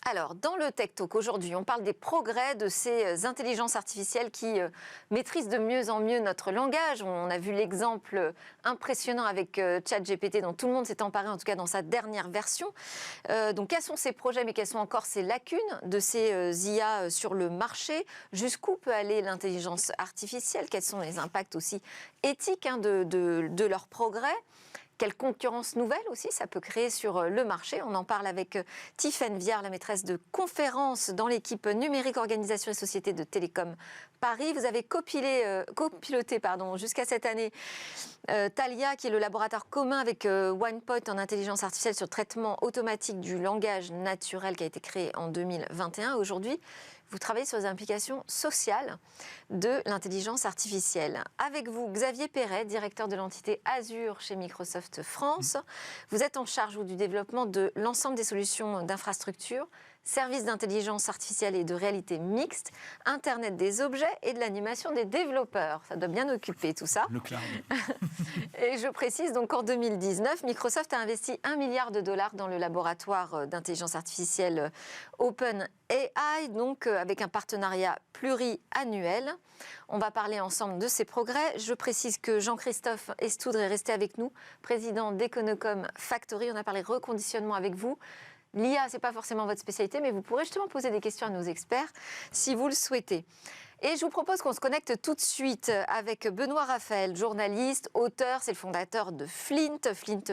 Alors, dans le Tech Talk aujourd'hui, on parle des progrès de ces intelligences artificielles qui maîtrisent de mieux en mieux notre langage. On a vu l'exemple impressionnant avec ChatGPT dont tout le monde s'est emparé, en tout cas dans sa dernière version. Donc, quels sont ces projets, mais quelles sont encore ces lacunes de ces IA sur le marché? Jusqu'où peut aller l'intelligence artificielle? Quels sont les impacts aussi éthiques de leurs progrès? Quelle concurrence nouvelle aussi ça peut créer sur le marché? On en parle avec Tiffaine Viard, la maîtresse de conférence dans l'équipe numérique organisation et société de Télécom Paris. Vous avez copiloté jusqu'à cette année Thalia, qui est le laboratoire commun avec OnePoint en intelligence artificielle sur le traitement automatique du langage naturel qui a été créé en 2021. Aujourd'hui, vous travaillez sur les implications sociales de l'intelligence artificielle. Avec vous, Xavier Perret, directeur de l'entité Azure chez Microsoft France. Vous êtes en charge du développement de l'ensemble des solutions d'infrastructure, services d'intelligence artificielle et de réalité mixte, Internet des objets et de l'animation des développeurs. Ça doit bien occuper tout ça. Le cloud. Et je précise donc qu'en 2019, Microsoft a investi 1 milliard de dollars dans le laboratoire d'intelligence artificielle OpenAI, donc avec un partenariat pluriannuel. On va parler ensemble de ces progrès. Je précise que Jean-Christophe Estoudre est resté avec nous, président d'Econocom Factory. On a parlé reconditionnement avec vous. L'IA, ce n'est pas forcément votre spécialité, mais vous pourrez justement poser des questions à nos experts si vous le souhaitez. Et je vous propose qu'on se connecte tout de suite avec Benoît Raphaël, journaliste, auteur, c'est le fondateur de Flint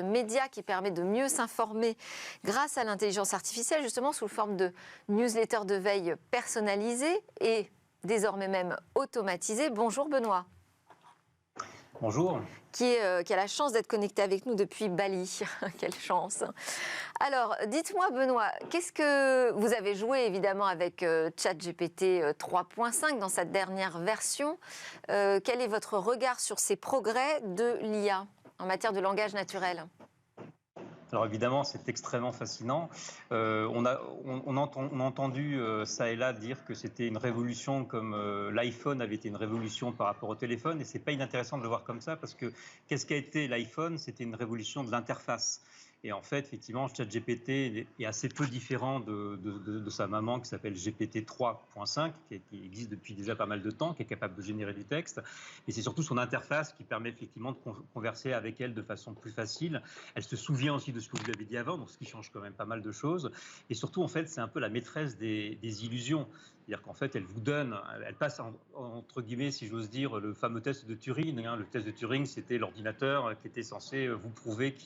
Media, qui permet de mieux s'informer grâce à l'intelligence artificielle, justement sous forme de newsletter de veille personnalisée et désormais même automatisée. Bonjour Benoît. Bonjour. Qui a la chance d'être connecté avec nous depuis Bali. Quelle chance. Alors, dites-moi Benoît, qu'est-ce que vous avez joué évidemment avec ChatGPT 3.5 dans sa dernière version. Quel est votre regard sur ces progrès de l'IA en matière de langage naturel ? Alors évidemment, c'est extrêmement fascinant. On a entendu ça et là dire que c'était une révolution comme l'iPhone avait été une révolution par rapport au téléphone. Et c'est pas inintéressant de le voir comme ça parce que qu'est-ce qu'a été l'iPhone? C'était une révolution de l'interface. Et en fait, effectivement, ChatGPT est assez peu différent de sa maman qui s'appelle GPT 3.5, qui existe depuis déjà pas mal de temps, qui est capable de générer du texte. Et c'est surtout son interface qui permet effectivement de converser avec elle de façon plus facile. Elle se souvient aussi de ce que vous lui avez dit avant, donc ce qui change quand même pas mal de choses. Et surtout, en fait, c'est un peu la maîtresse des illusions. C'est-à-dire qu'en fait, elle vous donne, elle passe entre guillemets, si j'ose dire, le fameux test de Turing. Le test de Turing, c'était l'ordinateur qui était censé vous prouver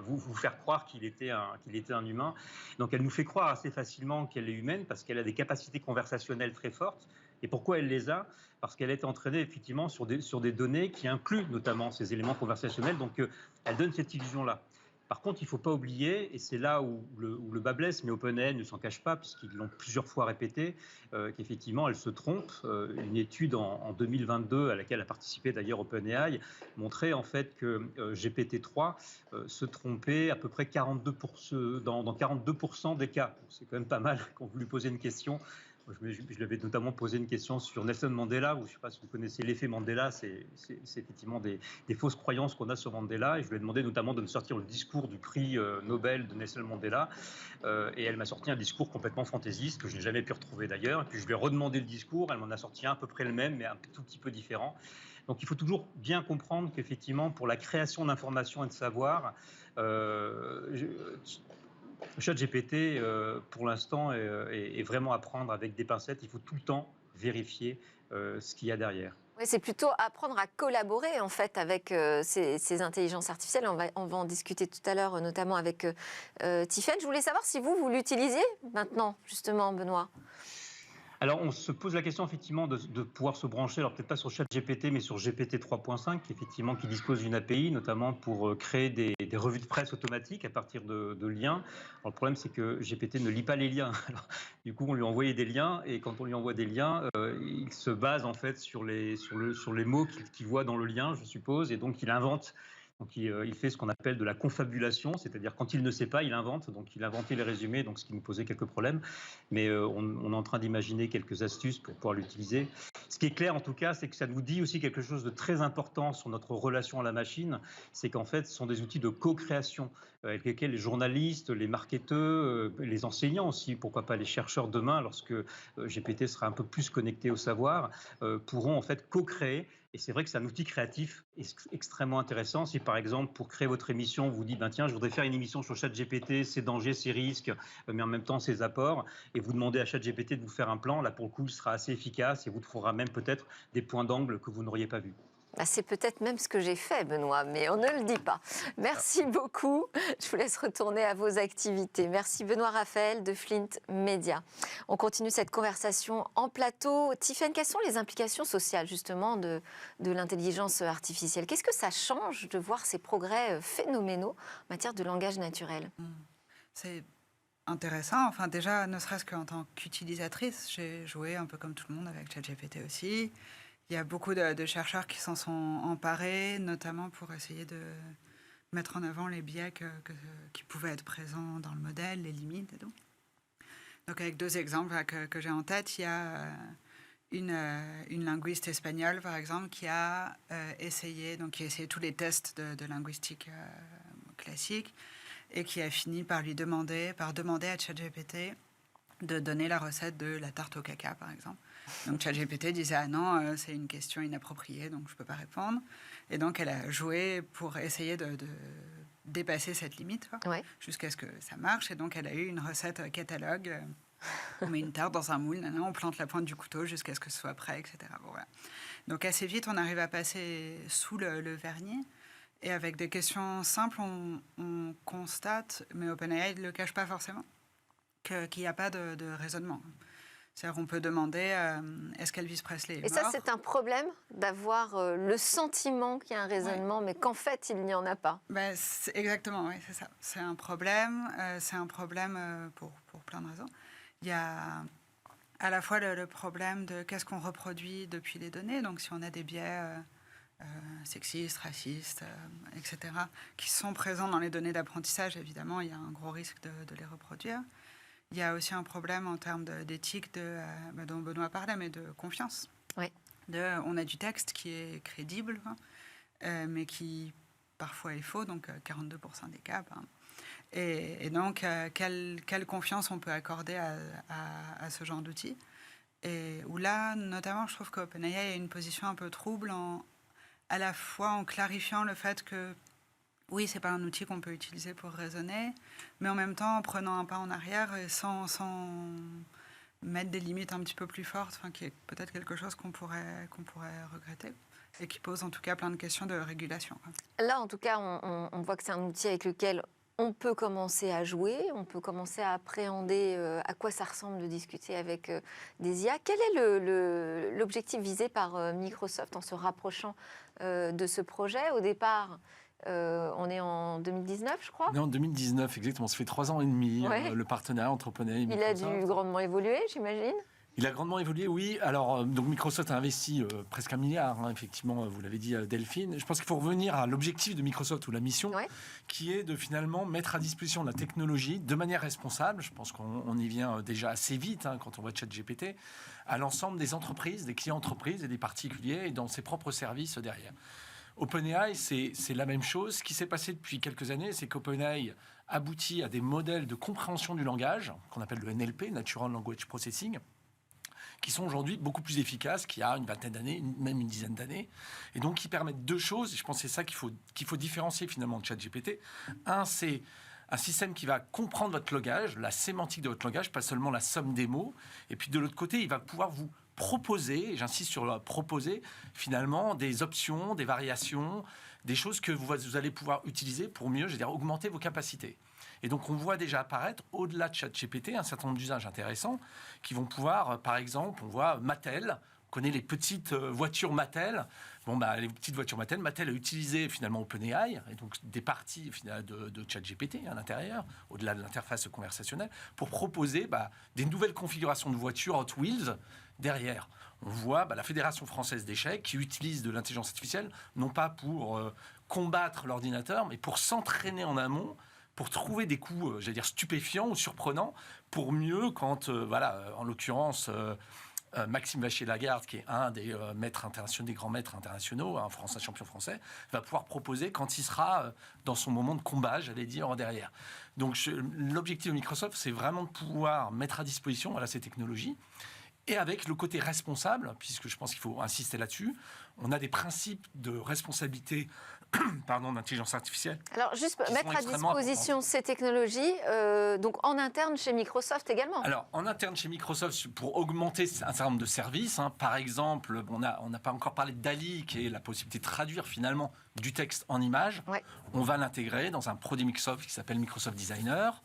vous faire croire qu'il était un humain. Donc, elle nous fait croire assez facilement qu'elle est humaine parce qu'elle a des capacités conversationnelles très fortes. Et pourquoi elle les a? Parce qu'elle est entraînée effectivement sur des données qui incluent notamment ces éléments conversationnels. Donc, elle donne cette illusion-là. Par contre, il ne faut pas oublier, et c'est là où le bas blesse, mais OpenAI ne s'en cache pas, puisqu'ils l'ont plusieurs fois répété, qu'effectivement, elle se trompe. Une étude en 2022, à laquelle a participé d'ailleurs OpenAI, montrait en fait que GPT-3 se trompait à peu près 42%, dans 42% des cas. C'est quand même pas mal quand vous lui posez une question. Je lui avais notamment posé une question sur Nelson Mandela, où je ne sais pas si vous connaissez l'effet Mandela, c'est effectivement des fausses croyances qu'on a sur Mandela, et je lui ai demandé notamment de me sortir le discours du prix Nobel de Nelson Mandela, et elle m'a sorti un discours complètement fantaisiste, que je n'ai jamais pu retrouver d'ailleurs, et puis je lui ai redemandé le discours, elle m'en a sorti un à peu près le même, mais un tout petit peu différent. Donc il faut toujours bien comprendre qu'effectivement, pour la création d'informations et de savoir, ChatGPT, pour l'instant, est vraiment à prendre avec des pincettes. Il faut tout le temps vérifier ce qu'il y a derrière. Oui, c'est plutôt apprendre à collaborer en fait avec ces intelligences artificielles. On va en discuter tout à l'heure, notamment avec Tiffaine. Je voulais savoir si vous l'utilisiez maintenant, justement, Benoît. Alors, on se pose la question effectivement de pouvoir se brancher, alors peut-être pas sur ChatGPT, mais sur GPT 3.5, qui dispose d'une API, notamment pour créer des revues de presse automatiques à partir de liens. Alors, le problème, c'est que GPT ne lit pas les liens. Alors, du coup, on lui envoyait des liens, et quand on lui envoie des liens, il se base en fait sur les mots qu'il voit dans le lien, je suppose, et donc il invente Donc il fait ce qu'on appelle de la confabulation, c'est-à-dire quand il ne sait pas, il invente. Donc il a inventé les résumés, donc ce qui nous posait quelques problèmes. Mais on est en train d'imaginer quelques astuces pour pouvoir l'utiliser. Ce qui est clair en tout cas, c'est que ça nous dit aussi quelque chose de très important sur notre relation à la machine. C'est qu'en fait, ce sont des outils de co-création avec lesquels les journalistes, les marketeurs, les enseignants aussi, pourquoi pas les chercheurs demain, lorsque GPT sera un peu plus connecté au savoir, pourront en fait co-créer. Et c'est vrai que c'est un outil créatif extrêmement intéressant. Si par exemple, pour créer votre émission, vous dites, tiens, je voudrais faire une émission sur ChatGPT, ses dangers, ses risques, mais en même temps ses apports, et vous demandez à ChatGPT de vous faire un plan, là pour le coup, il sera assez efficace et vous trouvera même peut-être des points d'angle que vous n'auriez pas vus. C'est peut-être même ce que j'ai fait, Benoît, mais on ne le dit pas. Merci beaucoup. Je vous laisse retourner à vos activités. Merci Benoît Raphaël de Flint Media. On continue cette conversation en plateau. Tiffaine, quelles sont les implications sociales justement de l'intelligence artificielle? Qu'est-ce que ça change de voir ces progrès phénoménaux en matière de langage naturel? C'est intéressant. Enfin, déjà, ne serait-ce qu'en tant qu'utilisatrice, j'ai joué un peu comme tout le monde avec ChatGPT aussi. Il y a beaucoup de chercheurs qui s'en sont emparés, notamment pour essayer de mettre en avant les biais qui pouvaient être présents dans le modèle, les limites et tout. Donc, avec 2 exemples que j'ai en tête, il y a une linguiste espagnole, par exemple, qui a essayé tous les tests de linguistique classique et qui a fini par demander à ChatGPT de donner la recette de la tarte au caca, par exemple. Donc ChatGPT disait « Ah non, c'est une question inappropriée, donc je ne peux pas répondre ». Et donc elle a joué pour essayer de dépasser cette limite, jusqu'à ce que ça marche. Et donc elle a eu une recette catalogue. On met une tarte dans un moule, on plante la pointe du couteau jusqu'à ce que ce soit prêt, etc. Bon, voilà. Donc assez vite, on arrive à passer sous le vernis. Et avec des questions simples, on constate, mais OpenAI ne le cache pas forcément, qu'il n'y a pas de raisonnement. C'est-à-dire qu'on peut demander est-ce qu'Elvis Presley est mort ? Et ça, c'est un problème d'avoir le sentiment qu'il y a un raisonnement, mais qu'en fait, il n'y en a pas. Exactement, oui, c'est ça. C'est un problème pour plein de raisons. Il y a à la fois le problème de qu'est-ce qu'on reproduit depuis les données. Donc, si on a des biais sexistes, racistes, etc., qui sont présents dans les données d'apprentissage, évidemment, il y a un gros risque de les reproduire. Il y a aussi un problème en termes d'éthique dont Benoît parlait, mais de confiance. Oui. On a du texte qui est crédible, mais qui parfois est faux, donc 42% des cas. Et donc, quelle confiance on peut accorder à ce genre d'outils? Et où là, notamment, je trouve qu'OpenAI a une position un peu trouble, à la fois en clarifiant le fait que oui, ce n'est pas un outil qu'on peut utiliser pour raisonner, mais en même temps en prenant un pas en arrière et sans mettre des limites un petit peu plus fortes, qui est peut-être quelque chose qu'on pourrait regretter et qui pose en tout cas plein de questions de régulation. Là, en tout cas, on voit que c'est un outil avec lequel on peut commencer à jouer, on peut commencer à appréhender à quoi ça ressemble de discuter avec des IA. Quel est l'objectif visé par Microsoft en se rapprochant de ce projet? Au départ, on est en 2019, je crois. On est en 2019, exactement. Ça fait 3 ans et demi, le partenariat entre OpenAI et Microsoft. Il a dû grandement évoluer, j'imagine. Il a grandement évolué, oui. Alors, donc Microsoft a investi presque 1 milliard, effectivement, vous l'avez dit, Delphine. Je pense qu'il faut revenir à l'objectif de Microsoft ou la mission, qui est de finalement mettre à disposition la technologie de manière responsable. Je pense qu'on y vient déjà assez vite quand on voit ChatGPT, à l'ensemble des entreprises, des clients entreprises et des particuliers et dans ses propres services derrière. OpenAI, c'est la même chose. Ce qui s'est passé depuis quelques années, c'est qu'OpenAI aboutit à des modèles de compréhension du langage, qu'on appelle le NLP, Natural Language Processing, qui sont aujourd'hui beaucoup plus efficaces qu'il y a une vingtaine d'années, même une dizaine d'années. Et donc, qui permettent 2 choses. Et je pense que c'est ça qu'il faut différencier finalement de ChatGPT. Un, c'est un système qui va comprendre votre langage, la sémantique de votre langage, pas seulement la somme des mots. Et puis de l'autre côté, il va pouvoir vous proposer, et j'insiste sur le proposer, finalement, des options, des variations, des choses que vous allez pouvoir utiliser pour mieux, augmenter vos capacités. Et donc, on voit déjà apparaître, au-delà de ChatGPT, un certain nombre d'usages intéressants qui vont pouvoir, par exemple, on voit Mattel, on connaît les petites voitures Mattel. Les petites voitures Mattel a utilisé finalement OpenAI, et donc des parties de ChatGPT à l'intérieur, au-delà de l'interface conversationnelle, pour proposer des nouvelles configurations de voitures Hot Wheels derrière. On voit la Fédération française d'échecs qui utilise de l'intelligence artificielle, non pas pour combattre l'ordinateur, mais pour s'entraîner en amont, pour trouver des coups, stupéfiants ou surprenants, pour mieux quand, en l'occurrence, Maxime Vachier-Lagarde, qui est un des des grands maîtres internationaux, un champion français, va pouvoir proposer quand il sera dans son moment de combat, j'allais dire, derrière. Donc l'objectif de Microsoft, c'est vraiment de pouvoir mettre à disposition ces technologies. Et avec le côté responsable, puisque je pense qu'il faut insister là-dessus, on a des principes de responsabilité d'intelligence artificielle. Alors, juste mettre à disposition ces technologies, donc en interne chez Microsoft également. Alors, en interne chez Microsoft, pour augmenter un certain nombre de services, par exemple, on n'a pas encore parlé de DALL-E, qui est la possibilité de traduire finalement du texte en images. Ouais. On va l'intégrer dans un produit Microsoft qui s'appelle Microsoft Designer.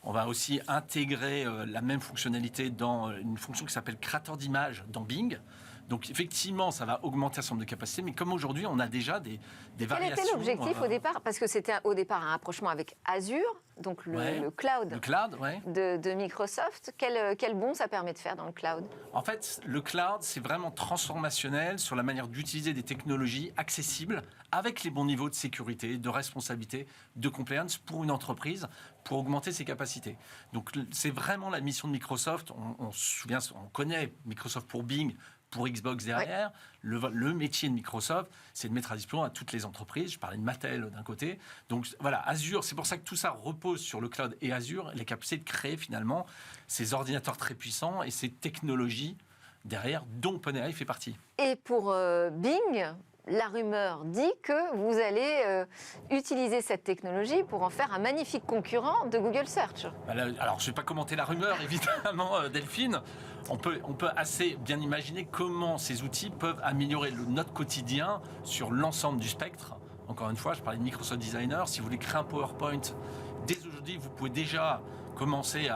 On va aussi intégrer la même fonctionnalité dans une fonction qui s'appelle créateur d'images dans Bing. Donc effectivement, ça va augmenter un certain nombre de capacités, mais comme aujourd'hui, on a déjà des variations. Quel était l'objectif au départ? Parce que c'était au départ un rapprochement avec Azure, donc le cloud, de Microsoft. Quel bond ça permet de faire dans le cloud? En fait, le cloud, c'est vraiment transformationnel sur la manière d'utiliser des technologies accessibles avec les bons niveaux de sécurité, de responsabilité, de compliance pour une entreprise, pour augmenter ses capacités. Donc c'est vraiment la mission de Microsoft. On se souvient, on connaît Microsoft pour Bing, pour Xbox derrière. Ouais. Le métier de Microsoft, c'est de mettre à disposition à toutes les entreprises. Je parlais de Mattel d'un côté. Donc voilà, Azure, c'est pour ça que tout ça repose sur le cloud et Azure, les capacités de créer finalement ces ordinateurs très puissants et ces technologies derrière, dont OpenAI fait partie. Et pour Bing, la rumeur dit que vous allez utiliser cette technologie pour en faire un magnifique concurrent de Google Search. Alors, je ne vais pas commenter la rumeur, évidemment, Delphine. On peut assez bien imaginer comment ces outils peuvent améliorer notre quotidien sur l'ensemble du spectre. Encore une fois, je parlais de Microsoft Designer. Si vous voulez créer un PowerPoint, dès aujourd'hui, vous pouvez déjà commencer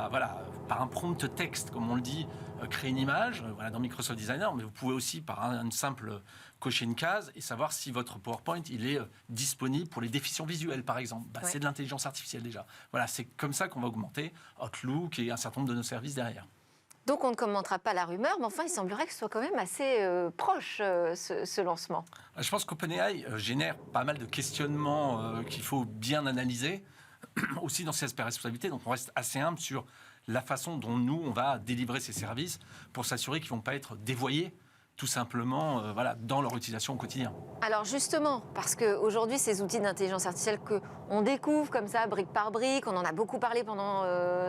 par un prompt texte, comme on le dit, créer une image dans Microsoft Designer, mais vous pouvez aussi, par une simple cocher une case et savoir si votre PowerPoint il est disponible pour les déficients visuels, par exemple. C'est de l'intelligence artificielle déjà. Voilà, c'est comme ça qu'on va augmenter Outlook et un certain nombre de nos services derrière. Donc on ne commentera pas la rumeur, mais enfin il semblerait que ce soit quand même assez proche ce lancement. Je pense qu'OpenAI génère pas mal de questionnements qu'il faut bien analyser, aussi dans ses aspects responsabilités. Donc on reste assez humble sur la façon dont nous, on va délivrer ces services pour s'assurer qu'ils ne vont pas être dévoyés tout simplement dans leur utilisation au quotidien. Alors justement, parce qu'aujourd'hui, ces outils d'intelligence artificielle qu'on découvre comme ça, brique par brique, on en a beaucoup parlé pendant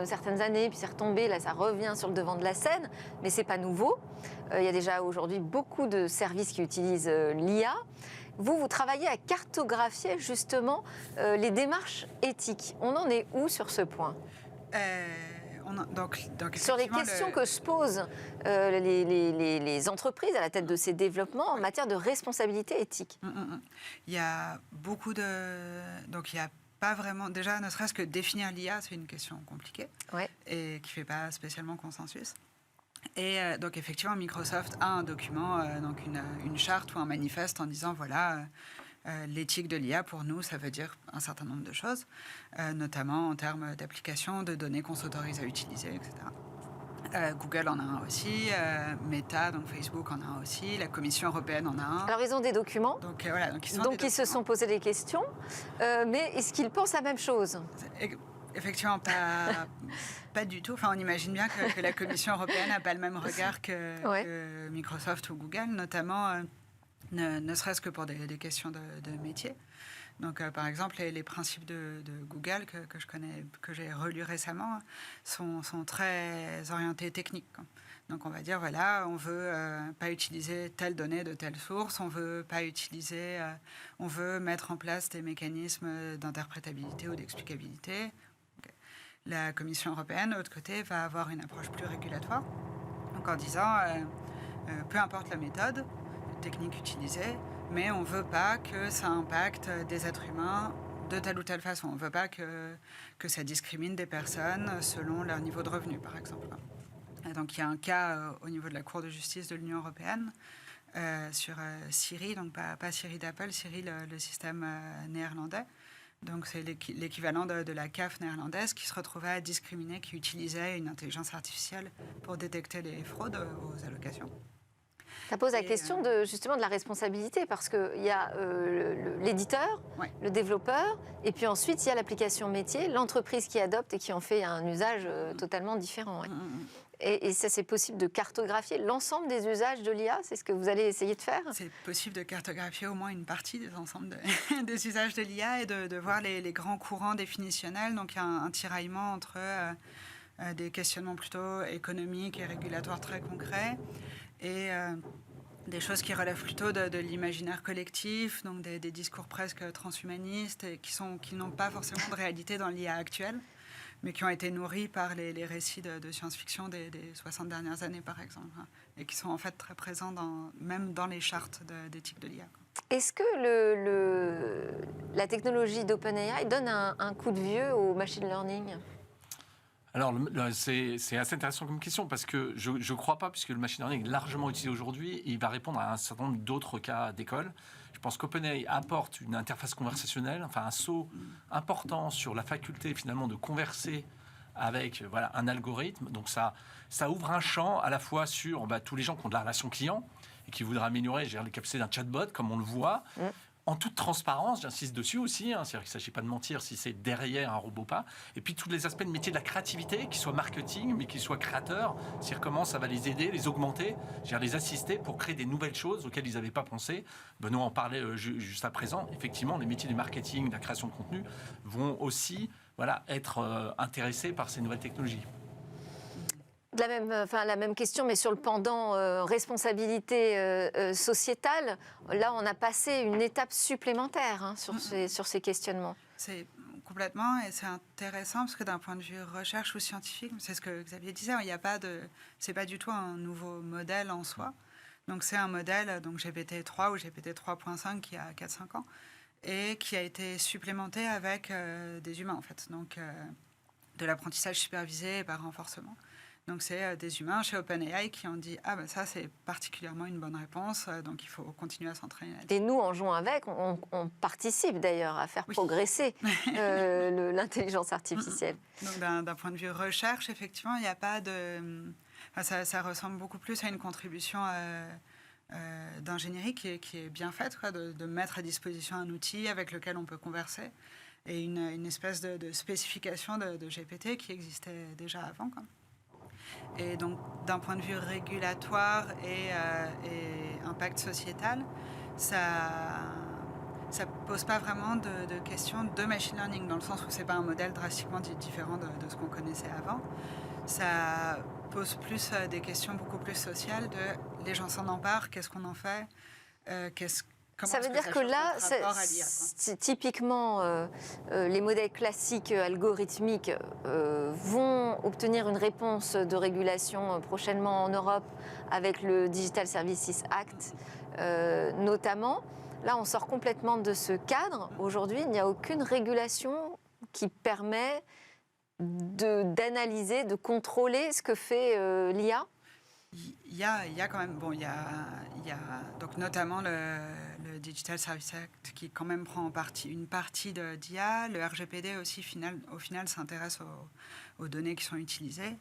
certaines années, puis c'est retombé, là ça revient sur le devant de la scène, mais c'est pas nouveau. Il y a déjà aujourd'hui beaucoup de services qui utilisent l'IA. Vous travaillez à cartographier justement les démarches éthiques. On en est où sur ce point ? Donc, sur les questions que se posent les entreprises à la tête de ces développements en matière de responsabilité éthique. Il y a beaucoup de... Donc il n'y a pas vraiment... Déjà, ne serait-ce que définir l'IA, c'est une question compliquée et qui ne fait pas spécialement consensus. Et donc effectivement, Microsoft a un document, donc une charte ou un manifeste en disant l'éthique de l'IA, pour nous, ça veut dire un certain nombre de choses, notamment en termes d'application, de données qu'on s'autorise à utiliser, etc. Google en a un aussi, Meta, donc Facebook en a un aussi, la Commission européenne en a un. Alors ils ont des documents, donc ils se sont posé des questions, mais est-ce qu'ils pensent la même chose ? Effectivement, pas du tout. Enfin, on imagine bien que la Commission européenne n'a pas le même regard que Microsoft ou Google, notamment... Ne serait-ce que pour des questions de métier. Donc, par exemple, les principes de Google que je connais, que j'ai relus récemment, sont très orientés techniques. Donc, on va dire, on veut pas utiliser telle donnée de telle source, on veut mettre en place des mécanismes d'interprétabilité ou d'explicabilité. Okay. La Commission européenne, de l'autre côté, va avoir une approche plus régulatoire, donc en disant, peu importe la méthode technique utilisée, mais on ne veut pas que ça impacte des êtres humains de telle ou telle façon. On ne veut pas que ça discrimine des personnes selon leur niveau de revenu, par exemple. Et donc, il y a un cas au niveau de la Cour de justice de l'Union européenne sur Siri, donc pas Siri d'Apple, Siri, le système néerlandais. Donc, c'est l'équivalent de la CAF néerlandaise qui se retrouvait à discriminer, qui utilisait une intelligence artificielle pour détecter les fraudes aux allocations. Ça pose la question justement de la responsabilité, parce qu'il y a l'éditeur, le développeur, et puis ensuite il y a l'application métier, l'entreprise qui adopte et qui en fait un usage totalement différent. Et ça, c'est possible de cartographier l'ensemble des usages de l'IA? C'est ce que vous allez essayer de faire? C'est possible de cartographier au moins une partie des ensembles des usages de l'IA et de voir les grands courants définitionnels. Donc, il y a un tiraillement entre des questionnements plutôt économiques et régulatoires très concrets et des choses qui relèvent plutôt de l'imaginaire collectif, donc des discours presque transhumanistes et qui n'ont pas forcément de réalité dans l'IA actuelle, mais qui ont été nourris par les récits de science-fiction des 60 dernières années, par exemple, et qui sont en fait très présents même dans les chartes d'éthique de l'IA. Est-ce que la technologie d'OpenAI donne un coup de vieux au machine learning? Alors, c'est assez intéressant comme question, parce que je ne crois pas, puisque le machine learning est largement utilisé aujourd'hui, et il va répondre à un certain nombre d'autres cas d'école. Je pense qu'OpenAI apporte une interface conversationnelle, enfin un saut important sur la faculté finalement de converser avec un algorithme. Donc ça ouvre un champ à la fois sur tous les gens qui ont de la relation client et qui voudraient améliorer les capacités d'un chatbot, comme on le voit. En toute transparence, j'insiste dessus aussi, c'est-à-dire qu'il ne s'agit pas de mentir si c'est derrière un robot ou pas. Et puis tous les aspects de métier de la créativité, qui soient marketing, mais qui soient créateurs, c'est-à-dire comment ça va les aider, les augmenter, les assister pour créer des nouvelles choses auxquelles ils n'avaient pas pensé. Benoît en parlait juste à présent. Effectivement, les métiers du marketing, de la création de contenu vont aussi être intéressés par ces nouvelles technologies. La même question, mais sur le pendant responsabilité sociétale. Là, on a passé une étape supplémentaire sur ces questionnements. C'est complètement, et c'est intéressant parce que d'un point de vue recherche ou scientifique, c'est ce que Xavier disait, c'est pas du tout un nouveau modèle en soi. Donc c'est un modèle, donc GPT-3 ou GPT-3.5 qui a 4-5 ans, et qui a été supplémenté avec des humains en fait, donc de l'apprentissage supervisé et par renforcement. Donc c'est des humains chez OpenAI qui ont dit ça c'est particulièrement une bonne réponse, donc il faut continuer à s'entraîner là-dessus. Et nous, en jouant avec, on participe d'ailleurs à faire progresser l'intelligence artificielle. Donc d'un point de vue recherche, effectivement, il n'y a pas de... ça ressemble beaucoup plus à une contribution d'ingénierie qui est bien faite, de mettre à disposition un outil avec lequel on peut converser, et une espèce de spécification de GPT qui existait déjà avant, quoi. Et donc, d'un point de vue régulatoire et impact sociétal, ça pose pas vraiment de questions de machine learning, dans le sens où c'est pas un modèle drastiquement différent de ce qu'on connaissait avant. Ça pose plus des questions beaucoup plus sociales de les gens s'en emparent, qu'est-ce qu'on en fait, ça veut dire que là, c'est typiquement, les modèles classiques algorithmiques vont obtenir une réponse de régulation prochainement en Europe avec le Digital Services Act notamment. Là, on sort complètement de ce cadre. Aujourd'hui, il n'y a aucune régulation qui permet d'analyser, de contrôler ce que fait l'IA. Il y a quand même, il y a donc notamment le Digital Services Act qui quand même prend une partie d'IA. Le RGPD aussi, au final s'intéresse aux données qui sont utilisées.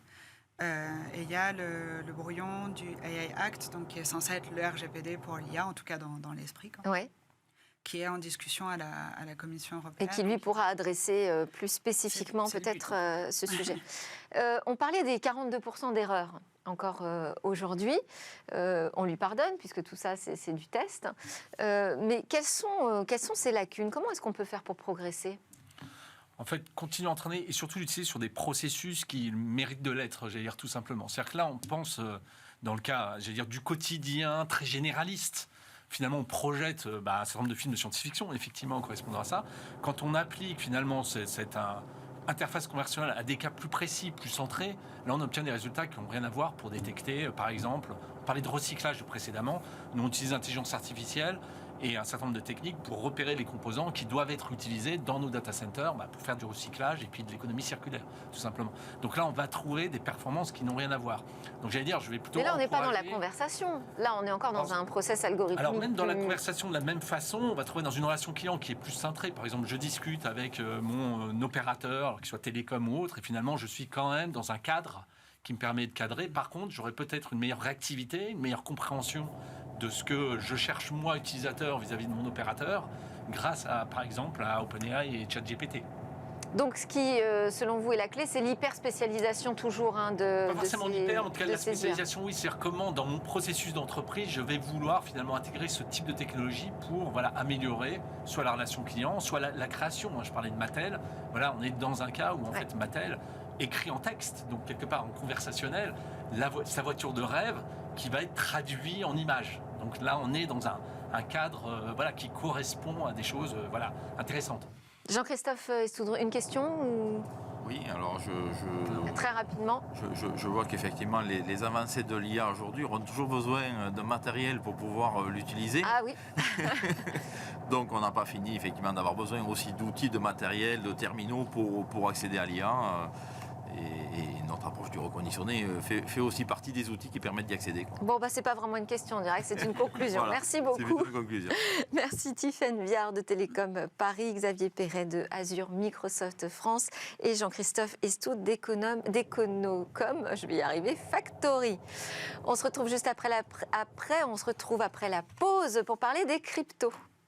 Et il y a le brouillon du AI Act, donc qui est censé être le RGPD pour l'IA, en tout cas dans l'esprit, qui est en discussion à la Commission européenne. Et qui, lui, pourra adresser plus spécifiquement peut-être ce sujet. On parlait des 42% d'erreurs encore aujourd'hui. On lui pardonne, puisque tout ça, c'est du test. Mais quelles sont ces lacunes? Comment est-ce qu'on peut faire pour progresser? En fait, continuer à entraîner et surtout l'utiliser sur des processus qui méritent de l'être, j'allais dire tout simplement. C'est-à-dire que là, on pense, dans le cas, j'allais dire, du quotidien très généraliste. Finalement, on projette un certain nombre de films de science-fiction, effectivement, en correspondant à ça. Quand on applique, finalement, cette interface conversationnelle à des cas plus précis, plus centrés, là, on obtient des résultats qui n'ont rien à voir pour détecter, par exemple, on parlait de recyclage précédemment, nous, on utilise l'intelligence artificielle et un certain nombre de techniques pour repérer les composants qui doivent être utilisés dans nos data centers pour faire du recyclage et puis de l'économie circulaire, tout simplement. Donc là, on va trouver des performances qui n'ont rien à voir. Donc j'allais dire, je vais plutôt... Mais là, on n'est pas dans la conversation. Là, on est encore dans un process algorithmique. Alors même dans la conversation, de la même façon, on va trouver dans une relation client qui est plus centrée. Par exemple, je discute avec mon opérateur, qu'il soit télécom ou autre, et finalement, je suis quand même dans un cadre qui me permet de cadrer. Par contre, j'aurai peut-être une meilleure réactivité, une meilleure compréhension de ce que je cherche moi, utilisateur, vis-à-vis de mon opérateur, grâce à, par exemple, à OpenAI et ChatGPT. Donc, ce qui, selon vous, est la clé, c'est l'hyper-spécialisation toujours Pas forcément l'hyper, en tout cas la spécialisation, oui. C'est-à-dire comment, dans mon processus d'entreprise, je vais vouloir finalement intégrer ce type de technologie pour améliorer soit la relation client, soit la création. Je parlais de Mattel. Voilà, on est dans un cas où, en fait, Mattel écrit en texte, donc quelque part en conversationnel, sa voiture de rêve qui va être traduite en images. Donc là, on est dans un cadre qui correspond à des choses intéressantes. Jean-Christophe Estoudron, une question ou... Oui, alors Très rapidement. Je vois qu'effectivement, les avancées de l'IA aujourd'hui auront toujours besoin de matériel pour pouvoir l'utiliser. Ah oui. Donc, on n'a pas fini, effectivement, d'avoir besoin aussi d'outils, de matériel, de terminaux pour accéder à l'IA. Et notre approche du reconditionné fait aussi partie des outils qui permettent d'y accéder. Bon, c'est pas vraiment une question, on dirait que c'est une conclusion. Voilà, merci beaucoup. C'est une conclusion. Merci Tiffaine Viard de Télécom Paris, Xavier Perret de Azure Microsoft France et Jean-Christophe Estoud d'Econocom, je vais y arriver, Factory. On se retrouve juste après la pause pour parler des cryptos.